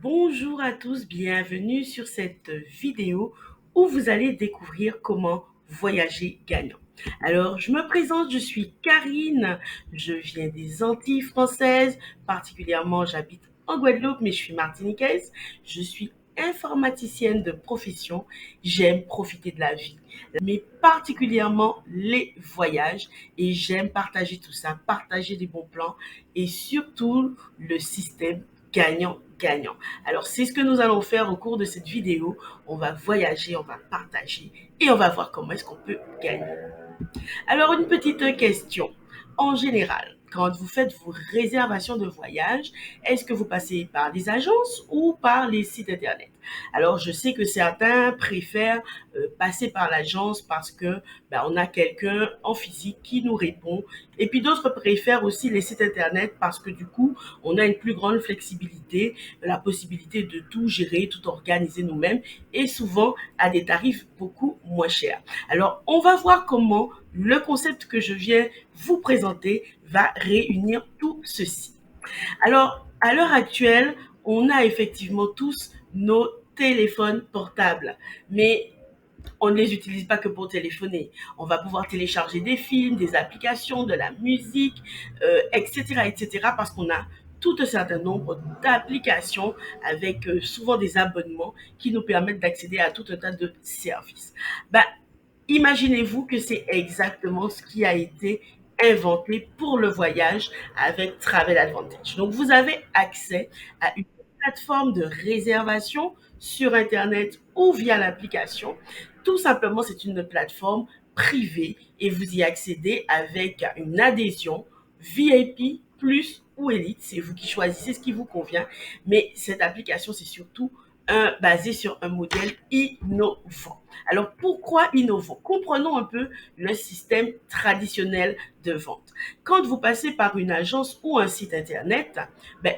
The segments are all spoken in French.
Bonjour à tous, bienvenue sur cette vidéo où vous allez découvrir comment voyager gagnant. Alors, je me présente, je suis Karine, je viens des Antilles françaises, particulièrement j'habite en Guadeloupe, mais je suis martiniquaise. Je suis informaticienne de profession, j'aime profiter de la vie, mais particulièrement les voyages et j'aime partager tout ça, partager des bons plans et surtout le système gagnant-gagnant. Alors, c'est ce que nous allons faire au cours de cette vidéo. On va voyager, on va partager et on va voir comment est-ce qu'on peut gagner. Alors, une petite question. En général, quand vous faites vos réservations de voyage, est-ce que vous passez par les agences ou par les sites internet? Alors, je sais que certains préfèrent passer par l'agence parce que on a quelqu'un en physique qui nous répond. Et puis d'autres préfèrent aussi les sites internet parce que du coup, on a une plus grande flexibilité, la possibilité de tout gérer, tout organiser nous-mêmes et souvent à des tarifs beaucoup moins chers. Alors, on va voir comment le concept que je viens vous présenter va réunir tout ceci. Alors, à l'heure actuelle, on a effectivement tous nos téléphones portables, mais on ne les utilise pas que pour téléphoner. On va pouvoir télécharger des films, des applications, de la musique, etc., etc., parce qu'on a tout un certain nombre d'applications avec souvent des abonnements qui nous permettent d'accéder à tout un tas de services. Ben, imaginez-vous que c'est exactement ce qui a été inventé pour le voyage avec Travel Advantage. Donc, vous avez accès à une plateforme de réservation sur Internet ou via l'application. Tout simplement, c'est une plateforme privée et vous y accédez avec une adhésion VIP plus ou Elite. C'est vous qui choisissez ce qui vous convient. Mais cette application, c'est surtout basé sur un modèle innovant. Alors pourquoi innovant? Comprenons un peu le système traditionnel de vente. Quand vous passez par une agence ou un site internet,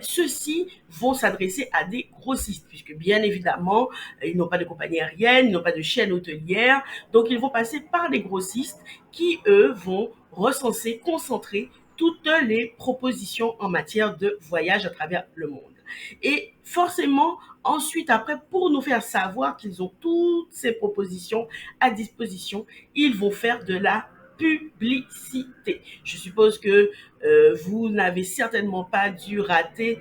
ceux-ci vont s'adresser à des grossistes, puisque bien évidemment, ils n'ont pas de compagnie aérienne, ils n'ont pas de chaîne hôtelière, donc ils vont passer par les grossistes qui, eux, vont recenser, concentrer toutes les propositions en matière de voyage à travers le monde. Et forcément, ensuite, après, pour nous faire savoir qu'ils ont toutes ces propositions à disposition, ils vont faire de la publicité. Je suppose que vous n'avez certainement pas dû rater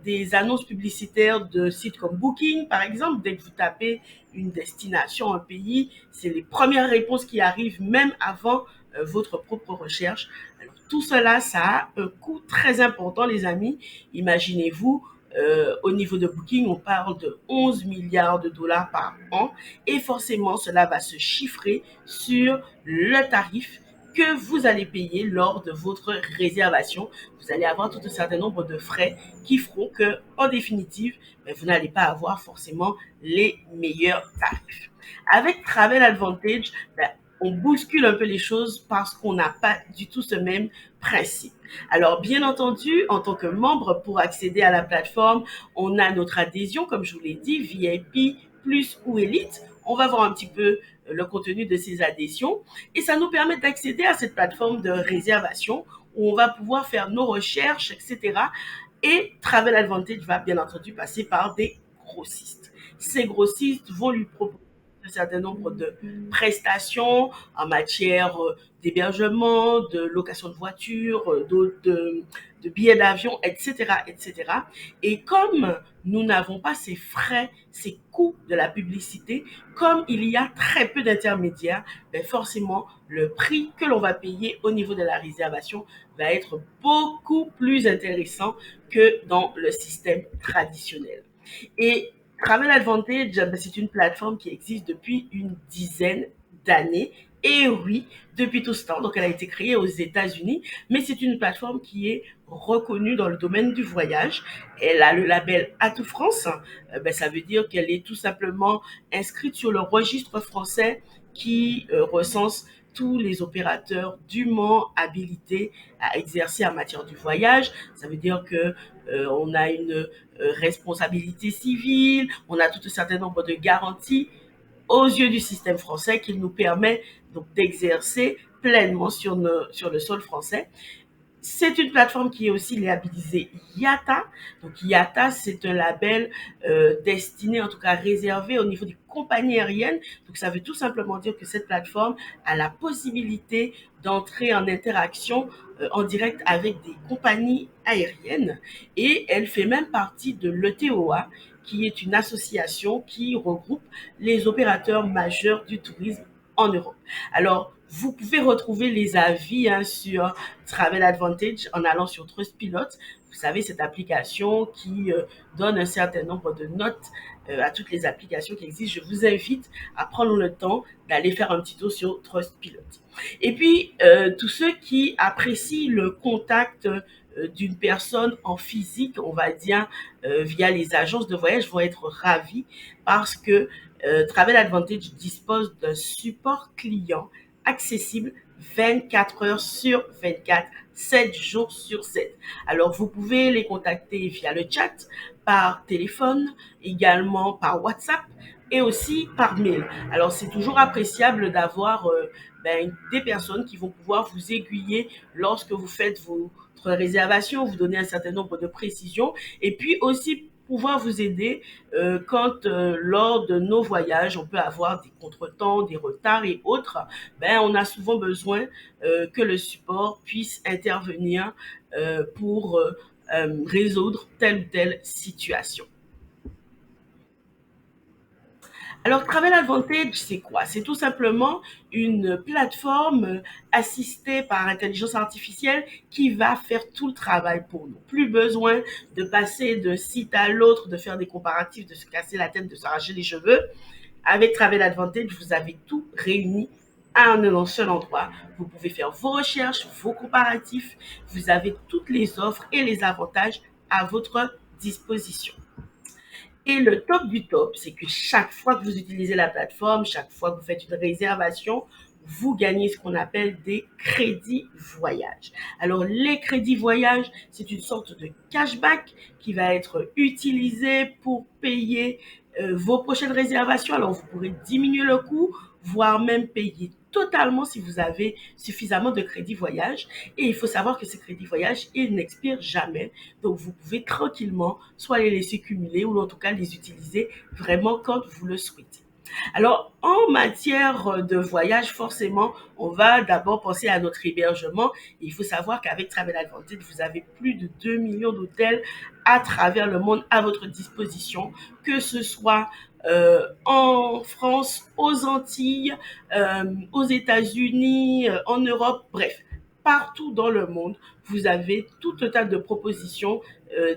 des annonces publicitaires de sites comme Booking, par exemple. Dès que vous tapez une destination, un pays, c'est les premières réponses qui arrivent même avant votre propre recherche. Alors, tout cela, ça a un coût très important, les amis. Imaginez-vous, au niveau de Booking, on parle de 11 milliards de dollars par an et forcément, cela va se chiffrer sur le tarif que vous allez payer lors de votre réservation. Vous allez avoir tout un certain nombre de frais qui feront que, en définitive, vous n'allez pas avoir forcément les meilleurs tarifs. Avec Travel Advantage, on bouscule un peu les choses parce qu'on n'a pas du tout ce même principe. Alors, bien entendu, en tant que membre, pour accéder à la plateforme, on a notre adhésion, comme je vous l'ai dit, VIP, plus ou Elite. On va voir un petit peu le contenu de ces adhésions et ça nous permet d'accéder à cette plateforme de réservation où on va pouvoir faire nos recherches, etc. Et Travel Advantage va bien entendu passer par des grossistes. Ces grossistes vont lui proposer un certain nombre de prestations en matière d'hébergement, de location de voiture, de billets d'avion, etc., etc. Et comme nous n'avons pas ces frais, ces coûts de la publicité, comme il y a très peu d'intermédiaires, forcément, le prix que l'on va payer au niveau de la réservation va être beaucoup plus intéressant que dans le système traditionnel. Et Travel Advantage, c'est une plateforme qui existe depuis une dizaine d'années. Et oui, depuis tout ce temps. Donc, elle a été créée aux États-Unis, mais c'est une plateforme qui est reconnue dans le domaine du voyage. Elle a le label Atout France. Ça veut dire qu'elle est tout simplement inscrite sur le registre français qui recense tous les opérateurs dûment habilités à exercer en matière du voyage. Ça veut dire que on a une responsabilité civile, on a tout un certain nombre de garanties aux yeux du système français qui nous permet donc d'exercer pleinement sur le sol français. C'est une plateforme qui est aussi labellisée IATA. Donc IATA, c'est un label destiné, en tout cas réservé au niveau des compagnies aériennes. Donc ça veut tout simplement dire que cette plateforme a la possibilité d'entrer en interaction en direct avec des compagnies aériennes et elle fait même partie de l'ETOA, qui est une association qui regroupe les opérateurs majeurs du tourisme en Europe. Alors, vous pouvez retrouver les avis sur Travel Advantage en allant sur Trustpilot. Vous savez, cette application qui donne un certain nombre de notes à toutes les applications qui existent. Je vous invite à prendre le temps d'aller faire un petit tour sur Trustpilot. Et puis, tous ceux qui apprécient le contact d'une personne en physique, on va dire, via les agences de voyage, vont être ravis parce que Travel Advantage dispose d'un support client accessible 24 heures sur 24, 7 jours sur 7. Alors, vous pouvez les contacter via le chat, par téléphone, également par WhatsApp et aussi par mail. Alors, c'est toujours appréciable d'avoir des personnes qui vont pouvoir vous aiguiller lorsque vous faites votre réservation, vous donner un certain nombre de précisions et puis aussi pouvoir vous aider quand lors de nos voyages, on peut avoir des contretemps, des retards et autres. On a souvent besoin que le support puisse intervenir pour résoudre telle ou telle situation. Alors, Travel Advantage, c'est quoi? C'est tout simplement une plateforme assistée par intelligence artificielle qui va faire tout le travail pour nous. Plus besoin de passer d'un site à l'autre, de faire des comparatifs, de se casser la tête, de s'arracher les cheveux. Avec Travel Advantage, vous avez tout réuni à un seul endroit. Vous pouvez faire vos recherches, vos comparatifs. Vous avez toutes les offres et les avantages à votre disposition. Et le top du top, c'est que chaque fois que vous utilisez la plateforme, chaque fois que vous faites une réservation, vous gagnez ce qu'on appelle des crédits voyage. Alors, les crédits voyage, c'est une sorte de cashback qui va être utilisé pour payer vos prochaines réservations. Alors, vous pourrez diminuer le coût, voire même payer totalement si vous avez suffisamment de crédits voyage. Et il faut savoir que ces crédits voyage, ils n'expirent jamais. Donc, vous pouvez tranquillement soit les laisser cumuler ou en tout cas les utiliser vraiment quand vous le souhaitez. Alors, en matière de voyage, forcément, on va d'abord penser à notre hébergement. Et il faut savoir qu'avec Travel Advantage, vous avez plus de 2 millions d'hôtels à travers le monde à votre disposition, que ce soit en France, aux Antilles, aux États-Unis, en Europe, bref, partout dans le monde, vous avez tout un tas de propositions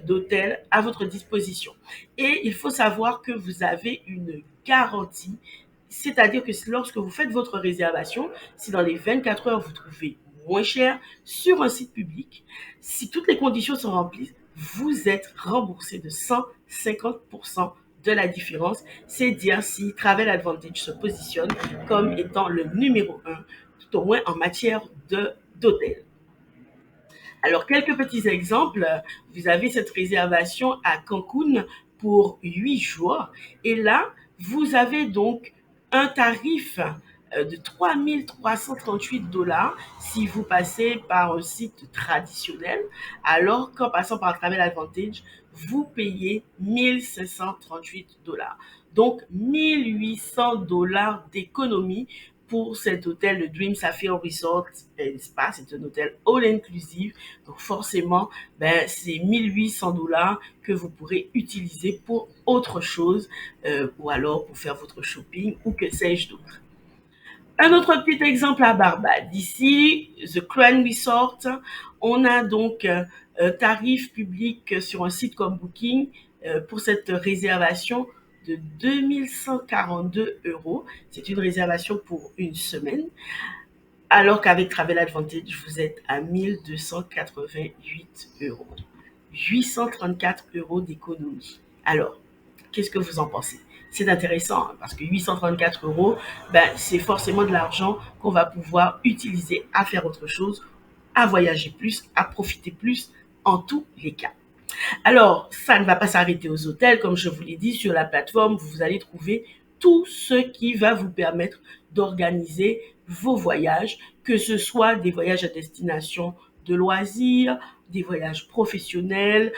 d'hôtels à votre disposition. Et il faut savoir que vous avez une garantie, c'est-à-dire que lorsque vous faites votre réservation, si dans les 24 heures vous trouvez moins cher sur un site public, si toutes les conditions sont remplies, vous êtes remboursé de 150% de la différence. C'est dire si Travel Advantage se positionne comme étant le numéro un, tout au moins en matière d'hôtel. Alors, quelques petits exemples. Vous avez cette réservation à Cancun pour 8 jours. Et là, vous avez donc un tarif de 3 338 $ si vous passez par un site traditionnel, alors qu'en passant par Travel Advantage, vous payez 1 538 $. Donc, 1 800 $ d'économie pour cet hôtel, le Dream Sapphire Resort and Spa. C'est un hôtel all inclusive. Donc forcément, c'est 1 800 $ que vous pourrez utiliser pour autre chose ou alors pour faire votre shopping ou que sais-je d'autre. Un autre petit exemple à Barbade. Ici, The Crown Resort, on a donc un tarif public sur un site comme Booking pour cette réservation de 2 142 €. C'est une réservation pour une semaine, alors qu'avec Travel Advantage, vous êtes à 1 288 €. 834 € d'économie. Alors, qu'est-ce que vous en pensez? C'est intéressant parce que 834 €, c'est forcément de l'argent qu'on va pouvoir utiliser à faire autre chose, à voyager plus, à profiter plus en tous les cas. Alors, ça ne va pas s'arrêter aux hôtels. Comme je vous l'ai dit, sur la plateforme, vous allez trouver tout ce qui va vous permettre d'organiser vos voyages, que ce soit des voyages à destination de loisirs, des voyages professionnels,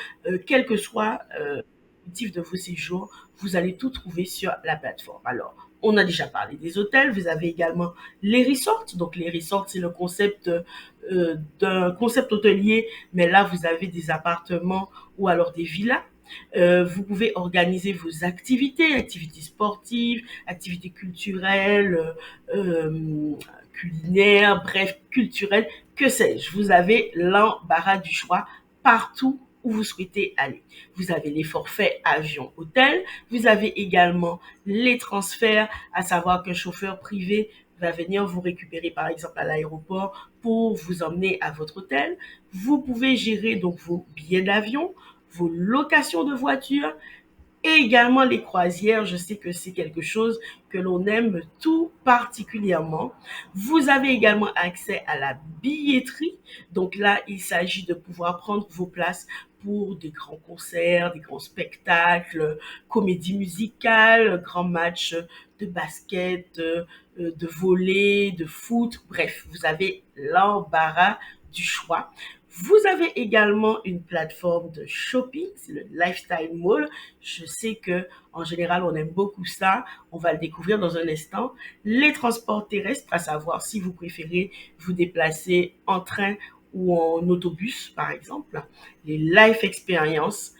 quel que soit l'objectif de vos séjours, vous allez tout trouver sur la plateforme. Alors, on a déjà parlé des hôtels, vous avez également les resorts. Donc les resorts, c'est le concept d'un concept hôtelier, mais là, vous avez des appartements ou alors des villas. Vous pouvez organiser vos activités, activités sportives, activités culturelles, culinaires, bref, culturelles, que sais-je. Vous avez l'embarras du choix partout où vous souhaitez aller. Vous avez les forfaits avion-hôtel, vous avez également les transferts, à savoir qu'un chauffeur privé va venir vous récupérer par exemple à l'aéroport pour vous emmener à votre hôtel. Vous pouvez gérer donc vos billets d'avion, vos locations de voitures et également les croisières. Je sais que c'est quelque chose que l'on aime tout particulièrement. Vous avez également accès à la billetterie. Donc là, il s'agit de pouvoir prendre vos places pour des grands concerts, des grands spectacles, comédies musicales, grands matchs de basket, de volley, de foot. Bref, vous avez l'embarras du choix. Vous avez également une plateforme de shopping, c'est le Lifestyle Mall. Je sais que en général, on aime beaucoup ça. On va le découvrir dans un instant. Les transports terrestres, à savoir si vous préférez vous déplacer en train ou en autobus, par exemple. Les Life Experience,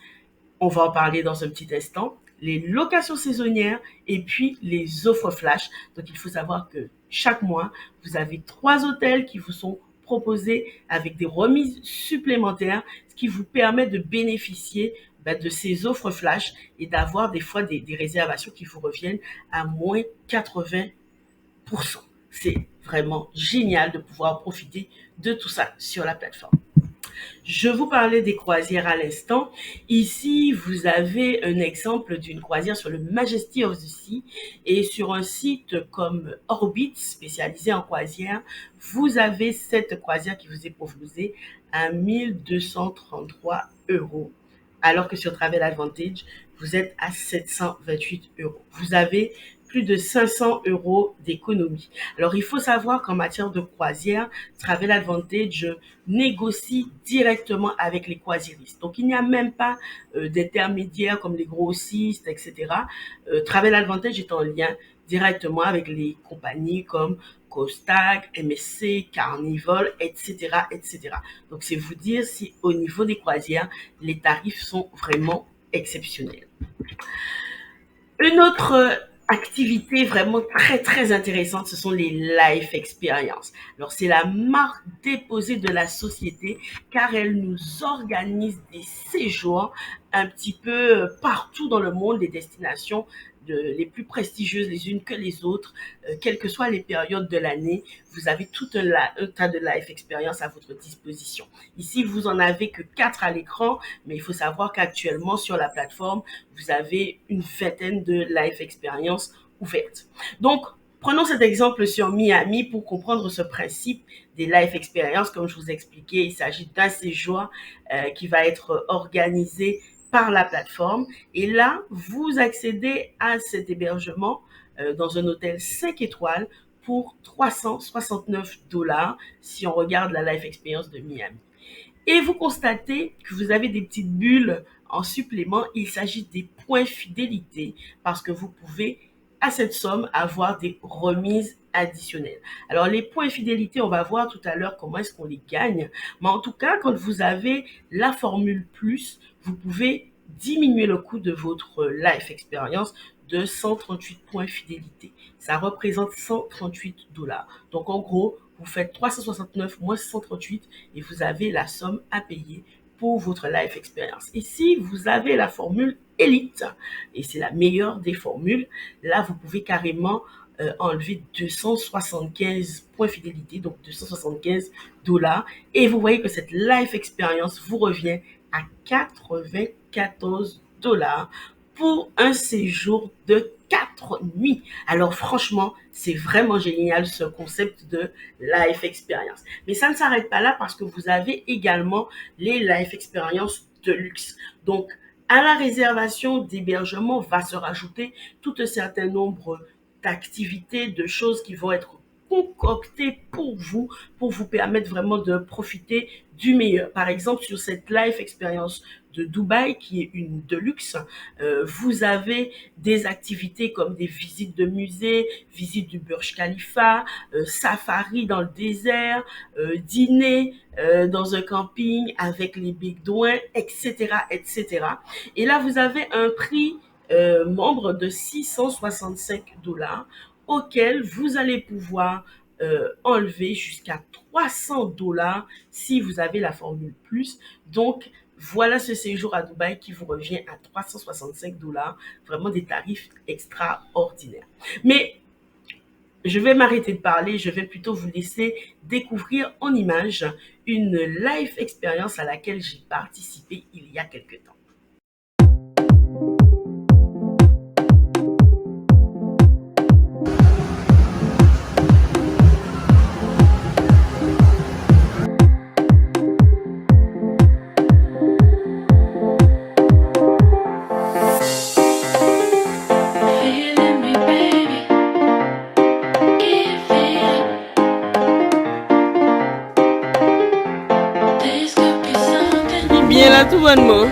on va en parler dans un petit instant. Les locations saisonnières et puis les offres flash. Donc, il faut savoir que chaque mois, vous avez 3 hôtels qui vous sont proposés avec des remises supplémentaires, ce qui vous permet de bénéficier de ces offres flash et d'avoir des fois des réservations qui vous reviennent à moins 80%. C'est vraiment génial de pouvoir profiter de tout ça sur la plateforme. Je vous parlais des croisières à l'instant. Ici, vous avez un exemple d'une croisière sur le Majesty of the Sea et sur un site comme Orbit, spécialisé en croisière, vous avez cette croisière qui vous est proposée à 1233 euros. Alors que sur Travel Advantage, vous êtes à 728 euros. Vous avez plus de 500 euros d'économie. Alors, il faut savoir qu'en matière de croisière, Travel Advantage négocie directement avec les croisiéristes. Donc, il n'y a même pas d'intermédiaires comme les grossistes, etc. Travel Advantage est en lien directement avec les compagnies comme Costag, MSC, Carnival, etc., etc. Donc, c'est vous dire si au niveau des croisières, les tarifs sont vraiment exceptionnels. Une autre activité vraiment très très intéressante, ce sont les life experiences. Alors c'est la marque déposée de la société car elle nous organise des séjours un petit peu partout dans le monde, des destinations les plus prestigieuses les unes que les autres, quelles que soient les périodes de l'année. Vous avez tout un tas de life experience à votre disposition. Ici, vous en avez que 4 à l'écran, mais il faut savoir qu'actuellement sur la plateforme, vous avez une vingtaine de live expériences ouvertes. Donc, prenons cet exemple sur Miami pour comprendre ce principe des live expériences. Comme je vous ai expliqué, il s'agit d'un séjour qui va être organisé par la plateforme. Et là, vous accédez à cet hébergement dans un hôtel 5 étoiles pour 369 dollars si on regarde la live expérience de Miami. Et vous constatez que vous avez des petites bulles en supplément. Il s'agit des points fidélité parce que vous pouvez, à cette somme, avoir des remises additionnelles. Alors, les points fidélité, on va voir tout à l'heure comment est-ce qu'on les gagne. Mais en tout cas, quand vous avez la formule plus, vous pouvez diminuer le coût de votre life expérience de 138 points fidélité. Ça représente 138 dollars. Donc, en gros, vous faites 369 moins 138 et vous avez la somme à payer pour votre life experience. Et si vous avez la formule élite, et c'est la meilleure des formules, là, vous pouvez carrément enlever 275 points fidélité, donc 275 dollars. Et vous voyez que cette life experience vous revient à 94 dollars pour un séjour de 4 nuits. Alors franchement, c'est vraiment génial ce concept de life experience. Mais ça ne s'arrête pas là parce que vous avez également les life experience de luxe. Donc, à la réservation d'hébergement va se rajouter tout un certain nombre d'activités, de choses qui vont être concoctées pour vous permettre vraiment de profiter du meilleur. Par exemple, sur cette live expérience de Dubaï, qui est une de luxe, vous avez des activités comme des visites de musées, visites du Burj Khalifa, safari dans le désert, dîner dans un camping avec les bédouins, etc., etc. Et là, vous avez un prix membre de 665 $ auquel vous allez pouvoir enlever jusqu'à 300 $ si vous avez la formule plus. Donc, voilà ce séjour à Dubaï qui vous revient à 365 $. Vraiment des tarifs extraordinaires. Mais je vais m'arrêter de parler, je vais plutôt vous laisser découvrir en images une live expérience à laquelle j'ai participé il y a quelque temps. Bien là tout bonnement.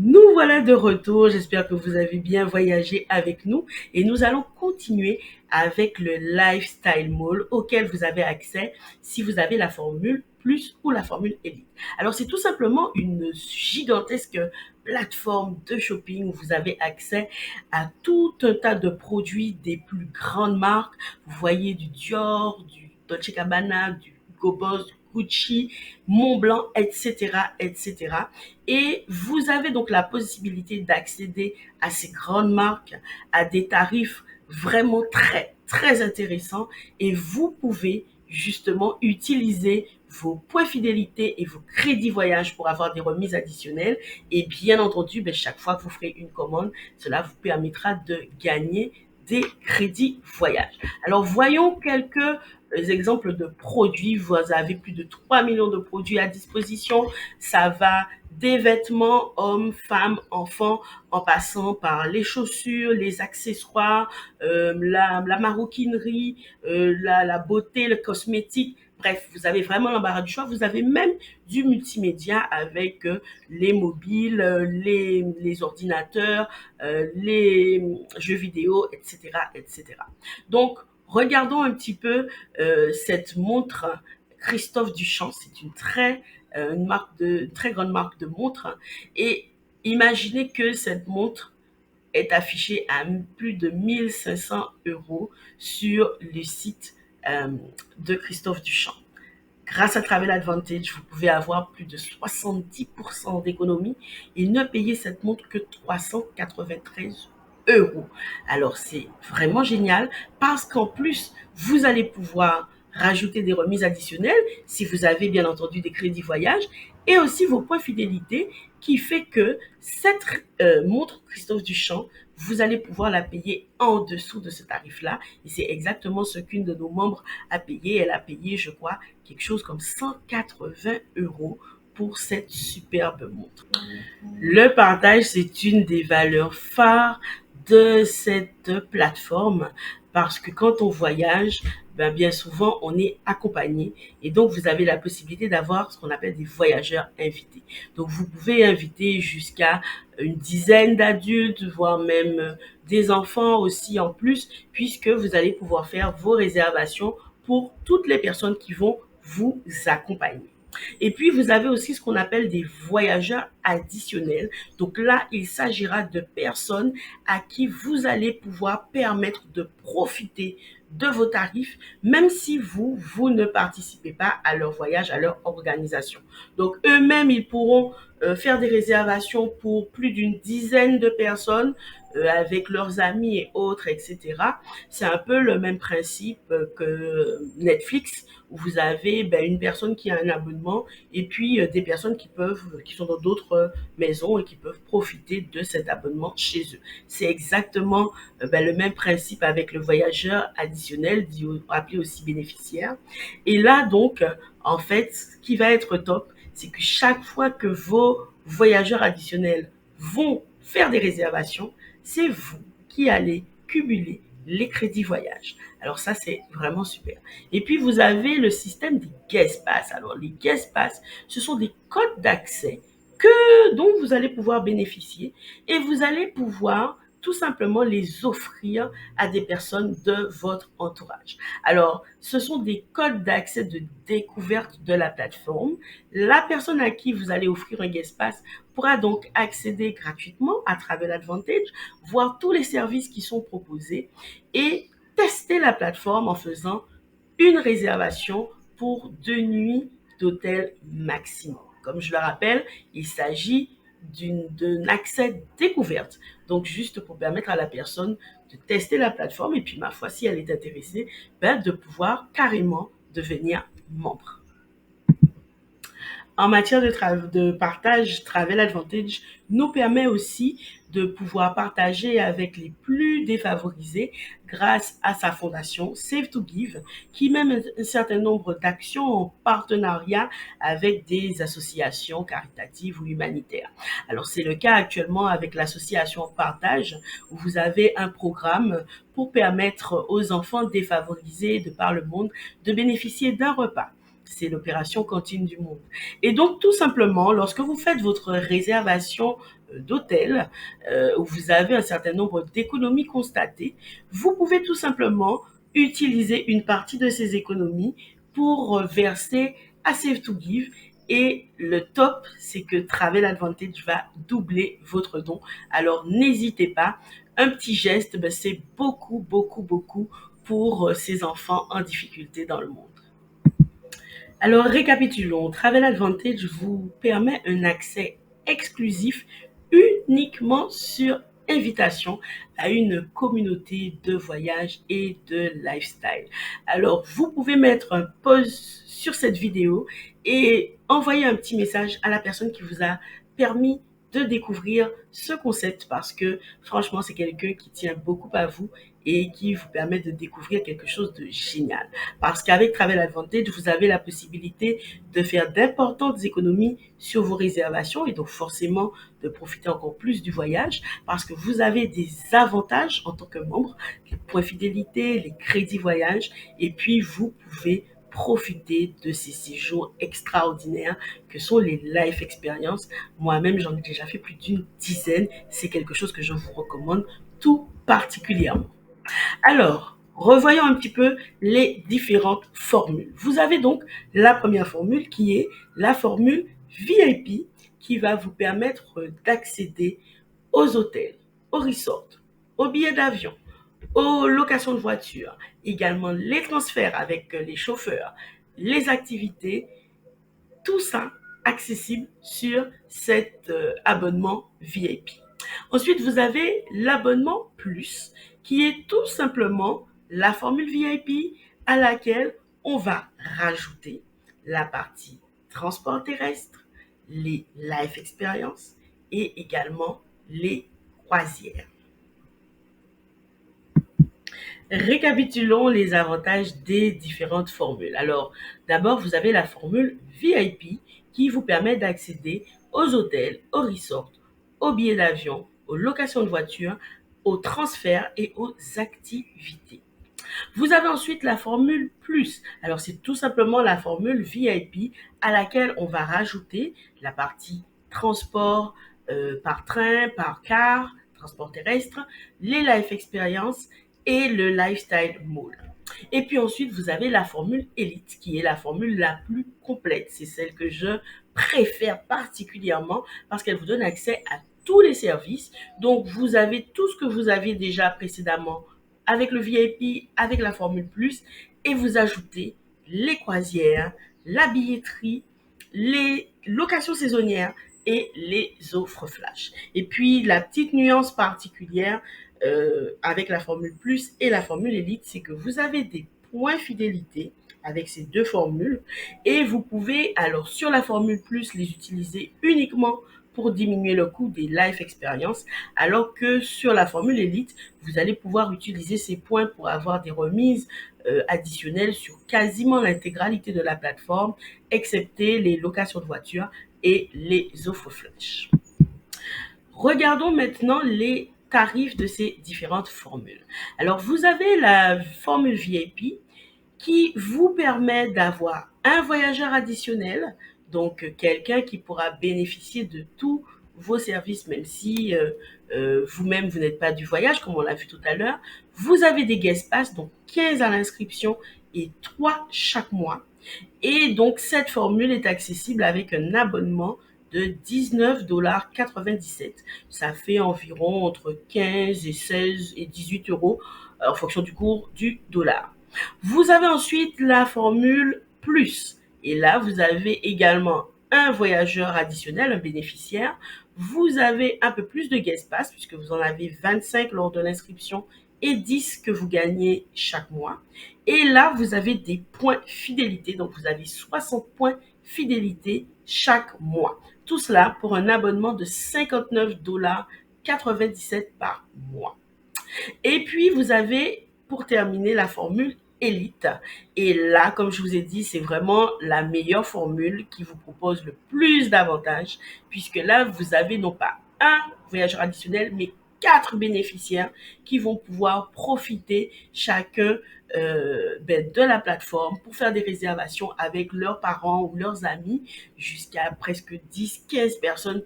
Nous voilà de retour, j'espère que vous avez bien voyagé avec nous et nous allons continuer avec le Lifestyle Mall auquel vous avez accès si vous avez la formule plus ou la formule élite. Alors c'est tout simplement une gigantesque plateforme de shopping où vous avez accès à tout un tas de produits des plus grandes marques. Vous voyez du Dior, du Dolce Gabbana, du Hugo Boss, du Gucci, Montblanc, etc., etc. Et vous avez donc la possibilité d'accéder à ces grandes marques à des tarifs vraiment très, très intéressants. Et vous pouvez justement utiliser vos points fidélité et vos crédits voyage pour avoir des remises additionnelles. Et bien entendu, chaque fois que vous ferez une commande, cela vous permettra de gagner des crédits voyage. Alors, voyons quelques exemples de produits. Vous avez plus de 3 millions de produits à disposition. Ça va des vêtements, hommes, femmes, enfants, en passant par les chaussures, les accessoires, la maroquinerie, la beauté, le cosmétique. Bref, vous avez vraiment l'embarras du choix. Vous avez même du multimédia avec les mobiles, les ordinateurs, les jeux vidéo, etc., etc. Donc, regardons un petit peu cette montre Christophe Duchamp. C'est une très grande marque de montres. Et imaginez que cette montre est affichée à plus de 1500 € sur le site de Christophe Duchamp. Grâce à Travel Advantage, vous pouvez avoir plus de 70% d'économie et ne payer cette montre que 393 €. Alors, c'est vraiment génial parce qu'en plus, vous allez pouvoir rajouter des remises additionnelles si vous avez bien entendu des crédits voyage et aussi vos points fidélité qui fait que cette montre Christophe Duchamp vous allez pouvoir la payer en dessous de ce tarif-là. Et c'est exactement ce qu'une de nos membres a payé. Elle a payé, je crois, quelque chose comme 180 euros pour cette superbe montre. Le partage, c'est une des valeurs phares de cette plateforme parce que quand on voyage, ben bien souvent, on est accompagné et donc vous avez la possibilité d'avoir ce qu'on appelle des voyageurs invités. Donc vous pouvez inviter jusqu'à une dizaine d'adultes, voire même des enfants aussi en plus, puisque vous allez pouvoir faire vos réservations pour toutes les personnes qui vont vous accompagner. Et puis, vous avez aussi ce qu'on appelle des voyageurs additionnels. Donc là, il s'agira de personnes à qui vous allez pouvoir permettre de profiter de vos tarifs, même si vous ne participez pas à leur voyage, à leur organisation. Donc eux-mêmes, ils pourront faire des réservations pour plus d'une dizaine de personnes avec leurs amis et autres, etc. C'est un peu le même principe que Netflix, où vous avez une personne qui a un abonnement et puis des personnes qui sont dans d'autres maisons et qui peuvent profiter de cet abonnement chez eux. C'est exactement le même principe avec le voyageur additionnel, appelé aussi bénéficiaire. Et là, donc, en fait, ce qui va être top, c'est que chaque fois que vos voyageurs additionnels vont faire des réservations, c'est vous qui allez cumuler les crédits voyage. Alors ça, c'est vraiment super. Et puis, vous avez le système des guest pass. Alors, les guest pass, ce sont des codes d'accès dont vous allez pouvoir bénéficier et vous allez pouvoir tout simplement les offrir à des personnes de votre entourage. Alors, ce sont des codes d'accès de découverte de la plateforme. La personne à qui vous allez offrir un guest pass pourra donc accéder gratuitement à Travel Advantage, voir tous les services qui sont proposés et tester la plateforme en faisant une réservation pour 2 nuits d'hôtel maximum. Comme je le rappelle, il s'agit d'un accès découverte. Donc, juste pour permettre à la personne de tester la plateforme et puis, ma foi, si elle est intéressée, de pouvoir carrément devenir membre. En matière de partage, Travel Advantage nous permet aussi de pouvoir partager avec les plus défavorisés grâce à sa fondation Save to Give, qui mène un certain nombre d'actions en partenariat avec des associations caritatives ou humanitaires. Alors, c'est le cas actuellement avec l'association Partage, où vous avez un programme pour permettre aux enfants défavorisés de par le monde de bénéficier d'un repas. C'est l'opération Cantine du Monde. Et donc, tout simplement, lorsque vous faites votre réservation d'hôtel, où vous avez un certain nombre d'économies constatées, vous pouvez tout simplement utiliser une partie de ces économies pour verser à Save to Give. Et le top, c'est que Travel Advantage va doubler votre don. Alors, n'hésitez pas. Un petit geste, c'est beaucoup, beaucoup, beaucoup pour ces enfants en difficulté dans le monde. Alors, récapitulons. Travel Advantage vous permet un accès exclusif uniquement sur invitation à une communauté de voyage et de lifestyle. Alors, vous pouvez mettre un pause sur cette vidéo et envoyer un petit message à la personne qui vous a permis de découvrir ce concept parce que franchement, c'est quelqu'un qui tient beaucoup à vous et qui vous permet de découvrir quelque chose de génial. Parce qu'avec Travel Advantage, vous avez la possibilité de faire d'importantes économies sur vos réservations et donc forcément de profiter encore plus du voyage parce que vous avez des avantages en tant que membre, les points fidélité, les crédits voyage et puis vous pouvez profiter de ces séjours extraordinaires que sont les life experiences. Moi-même, j'en ai déjà fait plus d'une dizaine. C'est quelque chose que je vous recommande tout particulièrement. Alors, revoyons un petit peu les différentes formules. Vous avez donc la première formule qui est la formule VIP qui va vous permettre d'accéder aux hôtels, aux resorts, aux billets d'avion, aux locations de voitures, également les transferts avec les chauffeurs, les activités, tout ça accessible sur cet abonnement VIP. Ensuite, vous avez l'abonnement plus, qui est tout simplement la formule VIP à laquelle on va rajouter la partie transport terrestre, les life experience et également les croisières. Récapitulons les avantages des différentes formules. Alors, d'abord, vous avez la formule VIP qui vous permet d'accéder aux hôtels, aux resorts, aux billets d'avion, aux locations de voitures, aux transferts et aux activités. Vous avez ensuite la formule plus. Alors, c'est tout simplement la formule VIP à laquelle on va rajouter la partie transport par train, par car, transport terrestre, les life experience et le lifestyle mode. Et puis ensuite, vous avez la formule élite qui est la formule la plus complète. C'est celle que je préfère particulièrement parce qu'elle vous donne accès à tous les services. Donc, vous avez tout ce que vous aviez déjà précédemment avec le VIP, avec la formule plus, et vous ajoutez les croisières, la billetterie, les locations saisonnières et les offres flash. Et puis, la petite nuance particulière avec la formule plus et la formule élite, c'est que vous avez des points fidélité avec ces deux formules et vous pouvez alors sur la formule plus les utiliser uniquement pour diminuer le coût des life experience, alors que sur la formule élite, vous allez pouvoir utiliser ces points pour avoir des remises additionnelles sur quasiment l'intégralité de la plateforme, excepté les locations de voitures et les offres flash. Regardons maintenant les tarifs de ces différentes formules. Alors, vous avez la formule VIP qui vous permet d'avoir un voyageur additionnel, donc quelqu'un qui pourra bénéficier de tous vos services, même si vous-même vous n'êtes pas du voyage, comme on l'a vu tout à l'heure. Vous avez des guest pass, donc 15 à l'inscription et 3 chaque mois. Et donc, cette formule est accessible avec un abonnement de 19,97 $. Ça fait environ entre 15 et 16 et 18 euros en fonction du cours du dollar. Vous avez ensuite la formule plus. Et là, vous avez également un voyageur additionnel, un bénéficiaire. Vous avez un peu plus de guest pass puisque vous en avez 25 lors de l'inscription et 10 que vous gagnez chaque mois. Et là, vous avez des points fidélité. Donc, vous avez 60 points fidélité chaque mois. Tout cela pour un abonnement de 59,97 $ par mois. Et puis, vous avez, pour terminer, la formule élite. Et là, comme je vous ai dit, c'est vraiment la meilleure formule qui vous propose le plus d'avantages, puisque là, vous avez non pas un voyageur additionnel, mais 4 bénéficiaires qui vont pouvoir profiter chacun de la plateforme pour faire des réservations avec leurs parents ou leurs amis, jusqu'à presque 10-15 personnes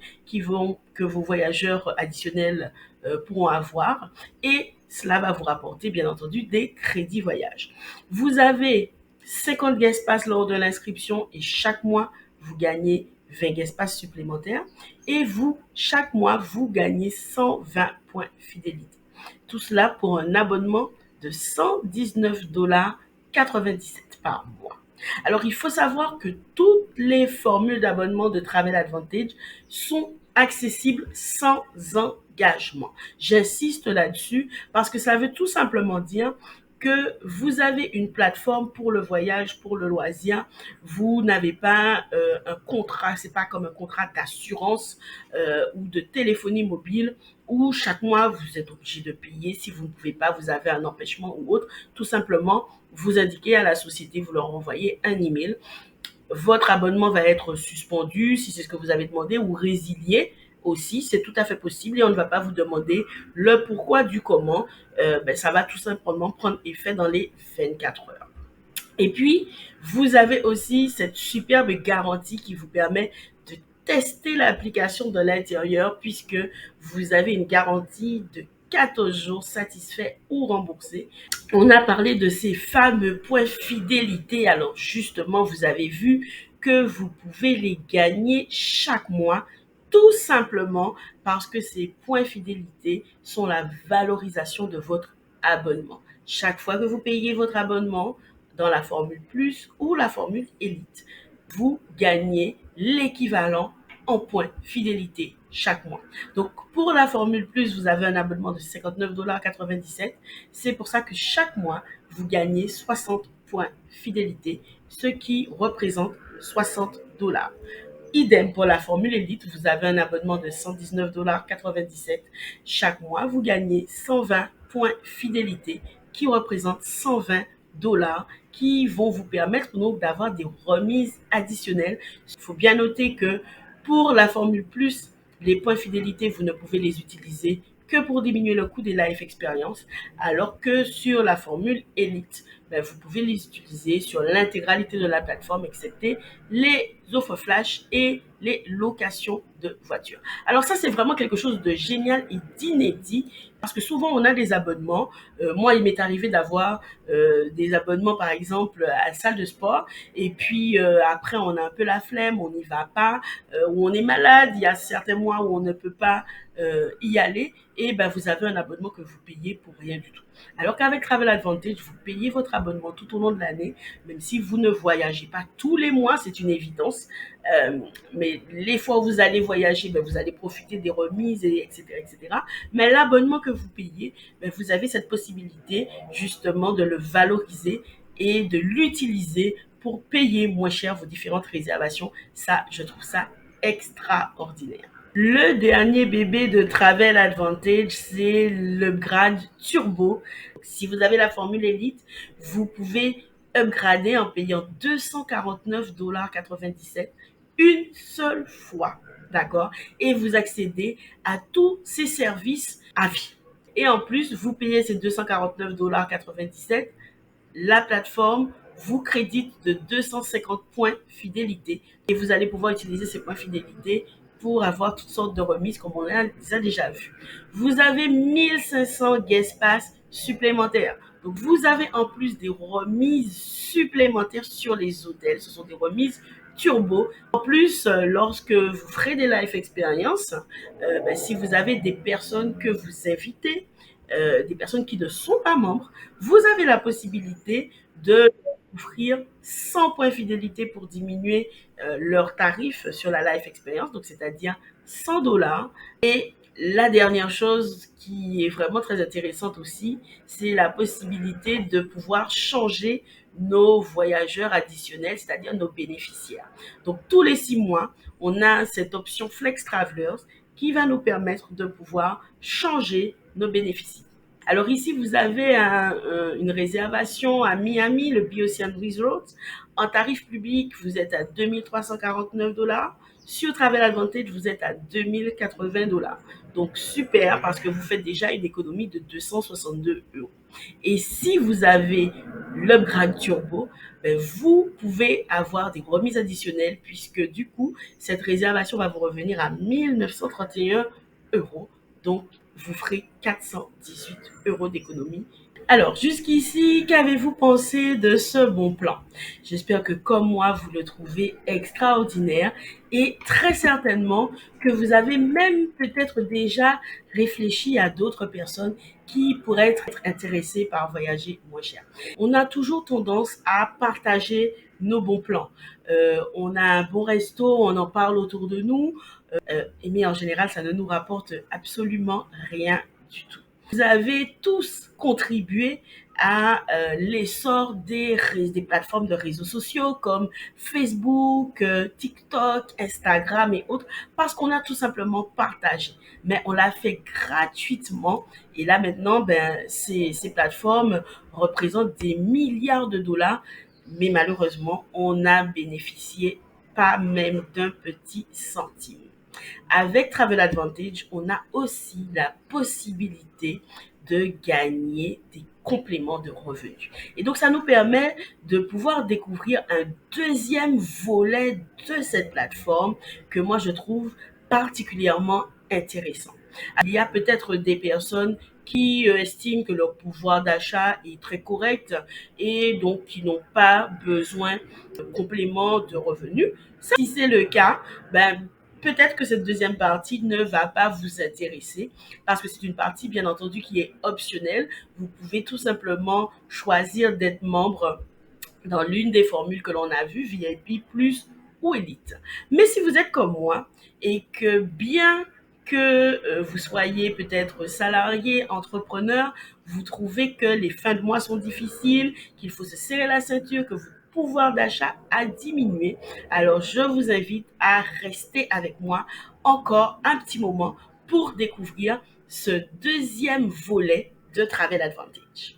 que vos voyageurs additionnels pourront avoir. Et cela va vous rapporter, bien entendu, des crédits voyage. Vous avez 50 guest pass lors de l'inscription et chaque mois, vous gagnez 20 guest pass supplémentaires. Et vous, chaque mois, vous gagnez 120 points fidélité. Tout cela pour un abonnement de 119,97 $ par mois. Alors, il faut savoir que toutes les formules d'abonnement de Travel Advantage sont accessibles sans engagement. J'insiste là-dessus parce que ça veut tout simplement dire que vous avez une plateforme pour le voyage, pour le loisir. Vous n'avez pas un contrat, c'est pas comme un contrat d'assurance ou de téléphonie mobile où chaque mois vous êtes obligé de payer. Si vous ne pouvez pas, vous avez un empêchement ou autre. Tout simplement, vous indiquez à la société, vous leur envoyez un email. Votre abonnement va être suspendu si c'est ce que vous avez demandé ou résilié aussi, c'est tout à fait possible et on ne va pas vous demander le pourquoi du comment. Ça va tout simplement prendre effet dans les 24 heures. Et puis, vous avez aussi cette superbe garantie qui vous permet de tester l'application de l'intérieur puisque vous avez une garantie de 14 jours satisfait ou remboursé. On a parlé de ces fameux points fidélité. Alors justement, vous avez vu que vous pouvez les gagner chaque mois tout simplement parce que ces points fidélité sont la valorisation de votre abonnement. Chaque fois que vous payez votre abonnement dans la formule plus ou la formule élite, vous gagnez l'équivalent en points fidélité chaque mois. Donc, pour la formule plus, vous avez un abonnement de 59,97 $. C'est pour ça que chaque mois, vous gagnez 60 points fidélité, ce qui représente 60 $. Idem pour la formule élite, vous avez un abonnement de 119,97 $ chaque mois. Vous gagnez 120 points fidélité qui représente 120 $ qui vont vous permettre donc d'avoir des remises additionnelles. Il faut bien noter que pour la formule plus, les points fidélité, vous ne pouvez les utiliser que pour diminuer le coût des life experience, alors que sur la formule Elite, ben, vous pouvez les utiliser sur l'intégralité de la plateforme, excepté les offres flash et les locations de voitures. Alors ça, c'est vraiment quelque chose de génial et d'inédit, parce que souvent, on a des abonnements. Moi, il m'est arrivé d'avoir des abonnements, par exemple, à la salle de sport, et puis après, on a un peu la flemme, on n'y va pas, ou on est malade, il y a certains mois où on ne peut pas y aller, et ben, vous avez un abonnement que vous payez pour rien du tout. Alors qu'avec Travel Advantage, vous payez votre abonnement tout au long de l'année, même si vous ne voyagez pas tous les mois, c'est une évidence. Euh, mais les fois où vous allez voyager, ben, vous allez profiter des remises, et, etc., etc. Mais l'abonnement que vous payez, ben, vous avez cette possibilité justement de le valoriser et de l'utiliser pour payer moins cher vos différentes réservations. Ça, je trouve ça extraordinaire. Le dernier bébé de Travel Advantage, c'est le grade Turbo. Si vous avez la formule Elite, vous pouvez upgrader en payant 249,97 $ une seule fois. D'accord? Et vous accédez à tous ces services à vie. Et en plus, vous payez ces 249,97 $, la plateforme vous crédite de 250 points fidélité et vous allez pouvoir utiliser ces points fidélité pour avoir toutes sortes de remises comme on les a déjà vu. Vous avez 1500 guest pass supplémentaires. Donc vous avez en plus des remises supplémentaires sur les hôtels. Ce sont des remises turbo. En plus, lorsque vous ferez des live experiences, ben, si vous avez des personnes que vous invitez, des personnes qui ne sont pas membres, vous avez la possibilité de offrir 100 points fidélité pour diminuer leur tarif sur la life experience, donc c'est-à-dire 100 $. Et la dernière chose qui est vraiment très intéressante aussi, c'est la possibilité de pouvoir changer nos voyageurs additionnels, c'est-à-dire nos bénéficiaires. Donc tous les 6 mois, on a cette option Flex Travelers qui va nous permettre de pouvoir changer nos bénéficiaires. Alors ici, vous avez une réservation à Miami, le Biocean Resort. En tarif public, vous êtes à 2349 $. Sur Travel Advantage, vous êtes à 2080 $. Donc super, parce que vous faites déjà une économie de 262 €. Et si vous avez l'upgrade turbo, ben, vous pouvez avoir des remises additionnelles, puisque du coup, cette réservation va vous revenir à 1931 €. Donc, vous ferez 418 € d'économie. Alors, jusqu'ici, qu'avez-vous pensé de ce bon plan? J'espère que comme moi, vous le trouvez extraordinaire et très certainement que vous avez même peut-être déjà réfléchi à d'autres personnes qui pourraient être intéressées par voyager moins cher. On a toujours tendance à partager nos bons plans. On a un bon resto, on en parle autour de nous, mais en général, ça ne nous rapporte absolument rien du tout. Vous avez tous contribué à l'essor des plateformes de réseaux sociaux comme Facebook, TikTok, Instagram et autres, parce qu'on a tout simplement partagé. Mais on l'a fait gratuitement. Et là maintenant, ben, ces plateformes représentent des milliards de dollars, mais malheureusement, on n'a bénéficié pas même d'un petit centime. Avec Travel Advantage, on a aussi la possibilité de gagner des compléments de revenus. Et donc, ça nous permet de pouvoir découvrir un deuxième volet de cette plateforme que moi, je trouve particulièrement intéressant. Il y a peut-être des personnes qui estiment que leur pouvoir d'achat est très correct et donc qui n'ont pas besoin de compléments de revenus. Si c'est le cas, ben, peut-être que cette deuxième partie ne va pas vous intéresser parce que c'est une partie, bien entendu, qui est optionnelle. Vous pouvez tout simplement choisir d'être membre dans l'une des formules que l'on a vues, VIP, plus ou Elite. Mais si vous êtes comme moi et que bien que vous soyez peut-être salarié, entrepreneur, vous trouvez que les fins de mois sont difficiles, qu'il faut se serrer la ceinture, que votre pouvoir d'achat a diminué, alors je vous invite à rester avec moi encore un petit moment pour découvrir ce deuxième volet de Travel Advantage.